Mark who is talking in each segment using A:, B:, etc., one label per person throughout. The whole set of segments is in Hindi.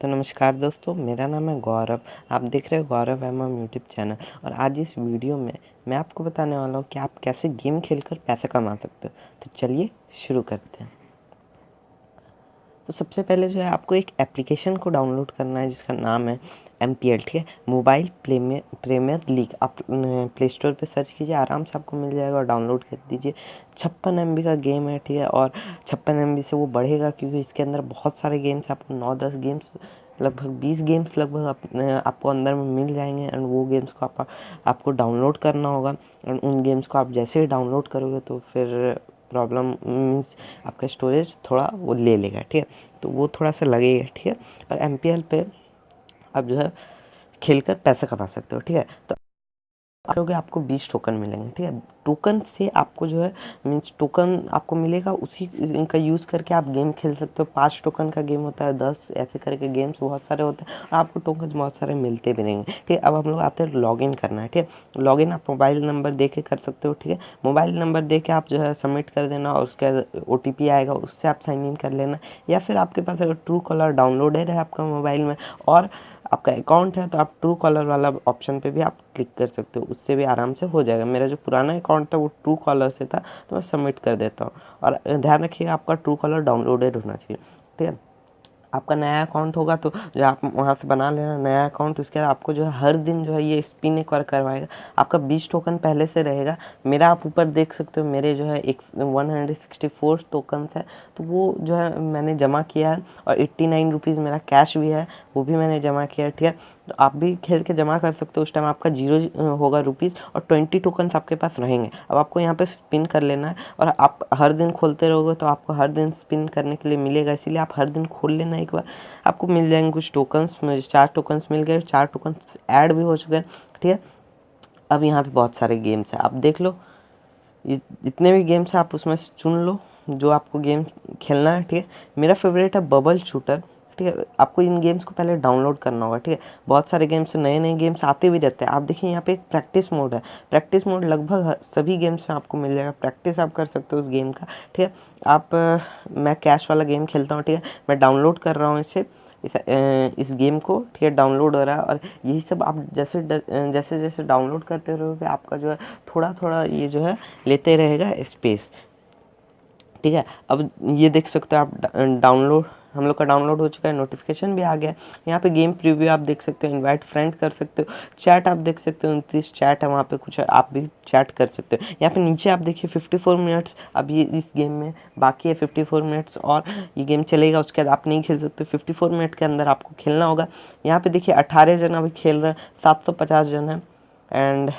A: तो नमस्कार दोस्तों, मेरा नाम है गौरव। आप देख रहे हो गौरव एमएम यूट्यूब चैनल। और आज इस वीडियो में मैं आपको बताने वाला हूँ कि आप कैसे गेम खेलकर पैसा कमा सकते हो। तो चलिए शुरू करते हैं। तो सबसे पहले जो है आपको एक एप्लीकेशन को डाउनलोड करना है जिसका नाम है MPL, ठीक है, मोबाइल प्रीमियर लीग। आप प्ले स्टोर पर सर्च कीजिए, आराम से आपको मिल जाएगा और डाउनलोड कर दीजिए। 56 MB का गेम है, ठीक है, और 56 MB से वो बढ़ेगा क्योंकि इसके अंदर बहुत सारे गेम्स, आपको 9-10 गेम्स, लगभग 20 गेम्स लगभग आपको अंदर में मिल जाएंगे। एंड वो गेम्स को आपको डाउनलोड करना होगा। एंड उन गेम्स को आप जैसे ही डाउनलोड करोगे तो फिर प्रॉब्लम मीन्स आपका स्टोरेज थोड़ा वो ले लेगा, ठीक है, तो वो थोड़ा सा लगेगा, ठीक है। और MPL पे आप जो है खेलकर पैसा कमा सकते हो, ठीक है। तो आपको 20 टोकन मिलेंगे, ठीक है। टोकन से आपको जो है मीन्स टोकन आपको मिलेगा, उसी इनका यूज़ करके आप गेम खेल सकते हो। 5 टोकन का गेम होता है, 10 ऐसे करके गेम्स बहुत सारे होते हैं और आपको टोकन बहुत सारे मिलते भी रहेंगे, ठीक है। अब हम लोग आते हैं लॉगिन करना है, ठीक है। लॉगिन आप मोबाइल नंबर दे के कर सकते हो, ठीक है। मोबाइल नंबर दे के आप जो है सबमिट कर देना और उसका OTP आएगा, उससे आप साइन इन कर लेना। या फिर आपके पास अगर ट्रू कॉलर डाउनलोडेड है आपका मोबाइल में और आपका अकाउंट है तो आप ट्रू कॉलर वाला ऑप्शन पे भी आप क्लिक कर सकते हो, उससे भी आराम से हो जाएगा। मेरा जो पुराना अकाउंट था वो ट्रू कॉलर से था तो मैं सबमिट कर देता हूँ। और ध्यान रखिएगा आपका ट्रू कॉलर डाउनलोडेड होना चाहिए, ठीक है। आपका नया अकाउंट होगा तो जो आप वहाँ से बना लेना नया अकाउंट। उसके बाद आपको जो है हर दिन जो है ये स्पिन एक बार करवाएगा। आपका 20 टोकन पहले से रहेगा। मेरा आप ऊपर देख सकते हो, मेरे जो है 164 टोकन है, तो वो जो है मैंने जमा किया है। और 89 रुपीज़ मेरा कैश भी है, वो भी मैंने जमा किया है, ठीक है। तो आप भी खेल के जमा कर सकते हो। उस टाइम आपका 0 होगा रुपीज़ और 20 टोकन्स आपके पास रहेंगे। अब आपको यहाँ पे स्पिन कर लेना है और आप हर दिन खोलते रहोगे तो आपको हर दिन स्पिन करने के लिए मिलेगा, इसीलिए आप हर दिन खोल लेना। एक बार आपको मिल जाएंगे कुछ टोकन्स। मुझे 4 टोकन्स मिल गए, 4 टोकन्स ऐड भी हो चुके हैं, ठीक है। अब यहाँ पे बहुत सारे गेम्स हैं, आप देख लो। जितने भी गेम्स हैं आप उसमें से चुन लो जो आपको गेम खेलना है, ठीक है। मेरा फेवरेट है बबल शूटर, ठीक है। आपको इन गेम्स को पहले डाउनलोड करना होगा, ठीक है। बहुत सारे गेम्स, नए नए गेम्स आते भी रहते हैं। आप देखिए यहाँ पे एक प्रैक्टिस मोड है। प्रैक्टिस मोड लगभग सभी गेम्स में आपको मिल जाएगा। प्रैक्टिस आप कर सकते हो उस गेम का, ठीक है। मैं कैश वाला गेम खेलता हूँ, ठीक है। मैं डाउनलोड कर रहा हूँ इस गेम को, ठीक है। डाउनलोड हो रहा है और यही सब आप जैसे जैसे डाउनलोड करते रहोगे आपका जो है थोड़ा थोड़ा ये जो है लेते रहेगा स्पेस, ठीक है। अब ये देख सकते हो आप डाउनलोड, हम लोग का डाउनलोड हो चुका है। नोटिफिकेशन भी आ गया। यहाँ पे गेम प्रीव्यू आप देख सकते हो, इनवाइट फ्रेंड कर सकते हो। चैट आप देख सकते हो, 29 चैट है वहाँ पे, कुछ आप भी चैट कर सकते हो। यहाँ पे नीचे आप देखिए 54 मिनट्स अब ये इस गेम में बाकी है। 54 मिनट्स और ये गेम चलेगा, उसके बाद आप नहीं खेल सकते। 54 मिनट के अंदर आपको खेलना होगा। यहाँ पे देखिए 18 जन अभी खेल रहे हैं, 750 जन है। एंड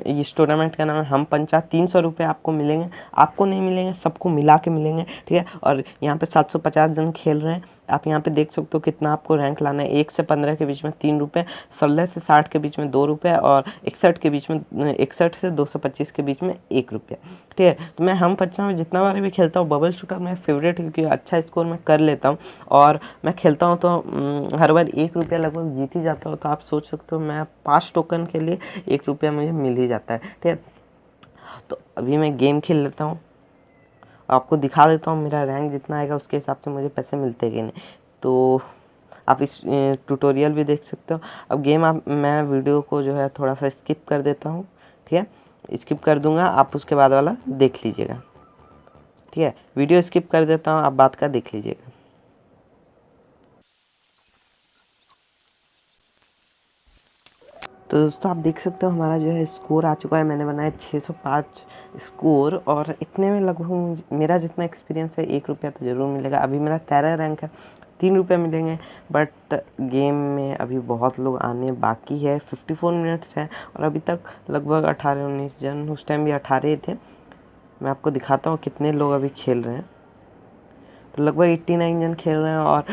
A: इस टूर्नामेंट का नाम है हम पंचा। 300 रुपये आपको मिलेंगे, आपको नहीं मिलेंगे, सबको मिला के मिलेंगे, ठीक है। और यहाँ पे 750 जन खेल रहे हैं। आप यहाँ पे देख सकते हो कितना आपको रैंक लाना है। 1 से 15 के बीच में 3 रुपये, 16 से 60 के बीच में 2 रुपये और 61 के बीच में 61 से 225 के बीच में 1 रुपया, ठीक है। तो मैं हम पंचा में जितना बार भी खेलता हूँ, बबल शूटर मेरा फेवरेट है क्योंकि अच्छा स्कोर मैं कर लेता हूँ। और मैं खेलता हूँ तो हर बार 1 रुपया लगभग जीत ही जाता हूँ। तो आप सोच सकते हो मैं 5 टोकन के लिए 1 रुपया मुझे मिल ही जाता है, ठीक है। तो अभी मैं गेम खेल लेता हूँ, आपको दिखा देता हूँ मेरा रैंक जितना आएगा उसके हिसाब से मुझे पैसे मिलते कि नहीं। तो आप इस ट्यूटोरियल भी देख सकते हो। अब मैं वीडियो को जो है थोड़ा सा स्किप कर देता हूँ, ठीक है। स्किप कर दूंगा, आप उसके बाद वाला देख लीजिएगा, ठीक है। वीडियो स्किप कर देता हूँ, आप बात का देख लीजिएगा। तो दोस्तों आप देख सकते हो हमारा जो है स्कोर आ चुका है। मैंने बनाया 605 स्कोर और इतने में लगभग मेरा जितना एक्सपीरियंस है 1 रुपया तो ज़रूर मिलेगा। अभी मेरा 13 रैंक है, 3 रुपये मिलेंगे। बट गेम में अभी बहुत लोग आने बाकी है। 54 मिनट्स है और अभी तक लगभग 18-19 जन, उस टाइम भी 18 थे। मैं आपको दिखाता हूँ कितने लोग अभी खेल रहे हैं। तो लगभग 89 जन खेल रहे हैं और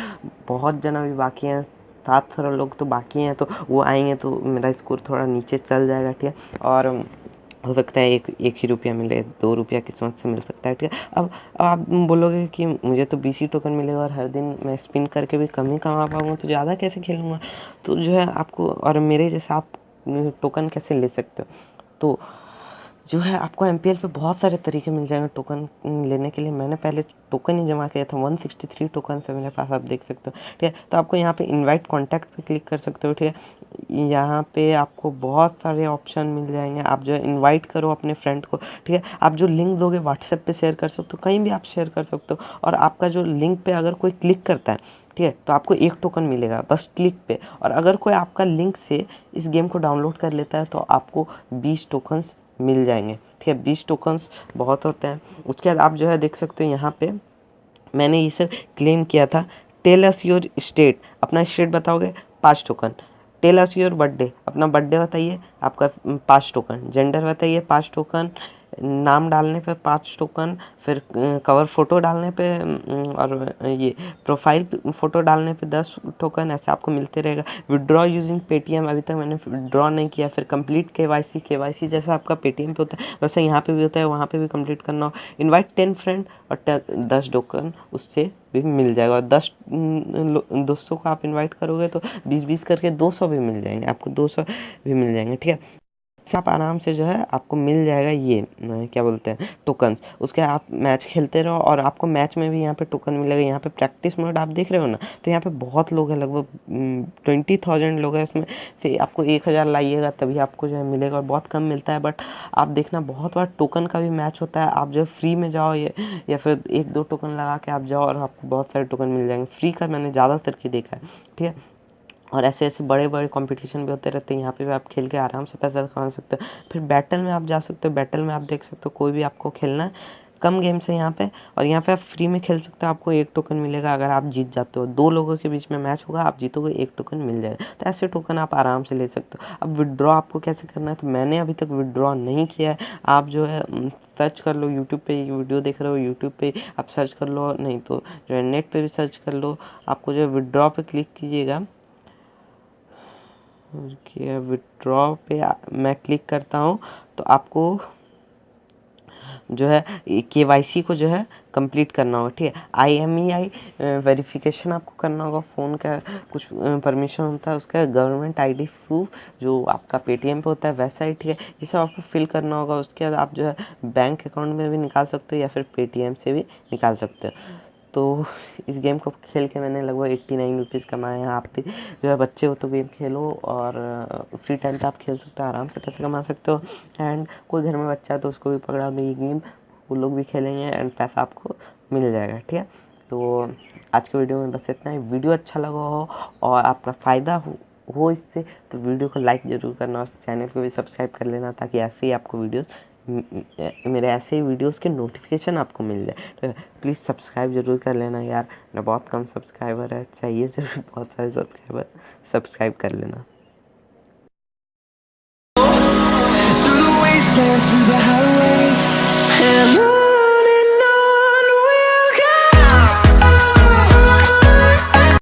A: बहुत जन अभी बाकी हैं। 7 लोग तो बाकी हैं, तो वो आएंगे तो मेरा स्कोर थोड़ा नीचे चल जाएगा, ठीक है। और हो सकता है एक ही रुपया मिले, 2 रुपया किस्मत से मिल सकता है, ठीक है। अब आप बोलोगे कि मुझे तो 20 ही टोकन मिलेगा और हर दिन मैं स्पिन करके भी कम ही कमा पाऊँगा, तो ज़्यादा कैसे खेलूँगा। तो जो है आपको और मेरे जैसा आप टोकन कैसे ले सकते हो। तो जो है आपको एमपीएल पे बहुत सारे तरीके मिल जाएंगे टोकन लेने के लिए। मैंने पहले टोकन ही जमा किया था, 163 टोकन है मेरे पास, आप देख सकते हो। ठीक है, तो आपको यहाँ पे इनवाइट कॉन्टैक्ट पे क्लिक कर सकते हो। ठीक है, यहाँ पे आपको बहुत सारे ऑप्शन मिल जाएंगे, आप जो है इनवाइट करो अपने फ्रेंड को। ठीक है, आप जो लिंक दोगे व्हाट्सएप पे शेयर कर सकते हो, कहीं भी आप शेयर कर सकते हो। और आपका जो लिंक पे अगर कोई क्लिक करता है, ठीक है, तो आपको 1 टोकन मिलेगा बस क्लिक पे। और अगर कोई आपका लिंक से इस गेम को डाउनलोड कर लेता है तो आपको 20 टोकन्स मिल जाएंगे। ठीक है, 20 टोकन्स बहुत होते हैं। उसके बाद आप जो है देख सकते हो यहाँ पे मैंने ये सब क्लेम किया था। टेल अस योर स्टेट, अपना स्टेट बताओगे 5 token. Tell us your birthday, अपना बर्थडे बताइए, आपका 5 टोकन। जेंडर बताइए 5 टोकन। नाम डालने पे 5 टोकन। फिर कवर फ़ोटो डालने पे और ये प्रोफाइल फ़ोटो डालने पे 10 टोकन, ऐसे आपको मिलते रहेगा। विड्रॉ यूजिंग पेटीएम, अभी तक मैंने विड्रॉ नहीं किया। फिर कंप्लीट केवाईसी जैसा आपका पेटीएम पे होता है वैसे यहाँ पे भी होता है, वहाँ पे भी कंप्लीट करना हो। इनवाइट 10 फ्रेंड और 10 टोकन उससे भी मिल जाएगा। और 10 दोस्तों को आप इन्वाइट करोगे तो 20-20 करके 200 भी मिल जाएंगे आपको, 200 भी मिल जाएंगे। ठीक है, आप आराम से जो है आपको मिल जाएगा ये क्या बोलते हैं टोकन्स। उसके आप मैच खेलते रहो और आपको मैच में भी यहाँ पे टोकन मिलेगा। यहाँ पे प्रैक्टिस मोड आप देख रहे हो ना, तो यहाँ पे बहुत लोग हैं, लगभग 20,000 लोग हैं। इसमें से आपको 1,000 लाइएगा तभी आपको जो है मिलेगा, और बहुत कम मिलता है। बट आप देखना बहुत बार टोकन का भी मैच होता है, आप जो है फ्री में जाओ या फिर 1-2 टोकन लगा के आप जाओ और आपको बहुत सारे टोकन मिल जाएंगे। फ्री का मैंने ज़्यादातर की देखा है। ठीक है, और ऐसे ऐसे बड़े बड़े कंपटीशन भी होते रहते हैं, यहाँ पे भी आप खेल के आराम से पैसा कमा सकते हो। फिर बैटल में आप जा सकते हो, बैटल में आप देख सकते हो कोई भी आपको खेलना है, कम गेम्स है यहाँ पे। और यहाँ पे आप फ्री में खेल सकते हो, आपको 1 टोकन मिलेगा अगर आप जीत जाते हो। 2 लोगों के बीच में मैच होगा, आप जीतोगे 1 टोकन मिल जाएगा। तो ऐसे टोकन आप आराम से ले सकते हो। अब विड्रॉ आपको कैसे करना है, तो मैंने अभी तक विड्रॉ नहीं किया है। आप जो है सर्च कर लो, यूट्यूब पे वीडियो देख रहे हो, यूट्यूब पे आप सर्च कर लो, नहीं तो जो है नेट पे भी सर्च कर लो। आपको जो है विड्रॉ पे क्लिक कीजिएगा। विड्रॉ पे मैं क्लिक करता हूँ तो आपको जो है केवाईसी को जो है कंप्लीट करना होगा। ठीक है, IMEI वेरिफिकेशन आपको करना होगा। फ़ोन का कुछ परमिशन होता है उसका, गवर्नमेंट ID प्रूफ जो आपका पेटीएम पे होता है वैसा ही। ठीक है, ये सब आपको फिल करना होगा। उसके बाद आप जो है बैंक अकाउंट में भी निकाल सकते हो या फिर पेटीएम से भी निकाल सकते हो। तो इस गेम को खेल के मैंने लगभग 89 रुपीज़ कमाए हैं। आप भी जो है बच्चे हो तो गेम खेलो, और फ्री टाइम पे आप खेल सकते हो, आराम से पैसे कमा सकते हो। एंड कोई घर में बच्चा है तो उसको भी पकड़ा दो ये गेम, वो लोग भी खेलेंगे एंड पैसा आपको मिल जाएगा। ठीक है, तो आज के वीडियो में बस इतना ही। वीडियो अच्छा लगा हो और आपका फ़ायदा हो इससे, तो वीडियो को लाइक ज़रूर करना और चैनल को भी सब्सक्राइब कर लेना, ताकि ऐसे ही आपको वीडियोस मेरे ऐसे ही वीडियोस के नोटिफिकेशन आपको मिल जाए। तो प्लीज़ सब्सक्राइब ज़रूर कर लेना यार, मेरा बहुत कम सब्सक्राइबर है, चाहिए ज़रूर बहुत सारे सब्सक्राइबर, सब्सक्राइब कर लेना।